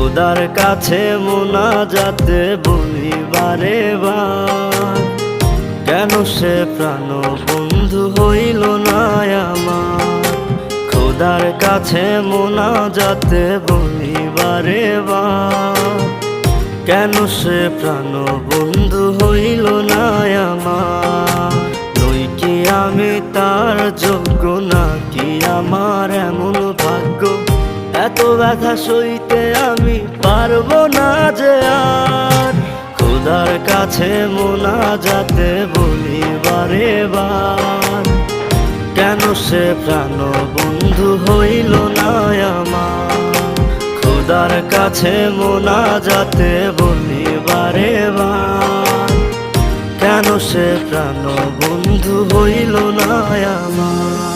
খোদার কাছে মোনাজাতে বলি বারে বার, কেন সে প্রাণ বন্ধু হইল না আমার। খোদার কাছে মোনাজাতে বলি বারে বার, কেন সে প্রাণ বন্ধু হইল না আমার। নই কি আমি তার যোগ্য, নাকি আমার এমন ভাগ্য, এত ব্যথা সইতে আমি পারবো না যে আর। খোদার কাছে মোনাজাতে বলি বারে বার, কেন সে প্রাণ বন্ধু হইল না আমার। খোদার কাছে মোনাজাতে বলি বারে বার, কেন সে প্রাণ বন্ধু হইল না আমার।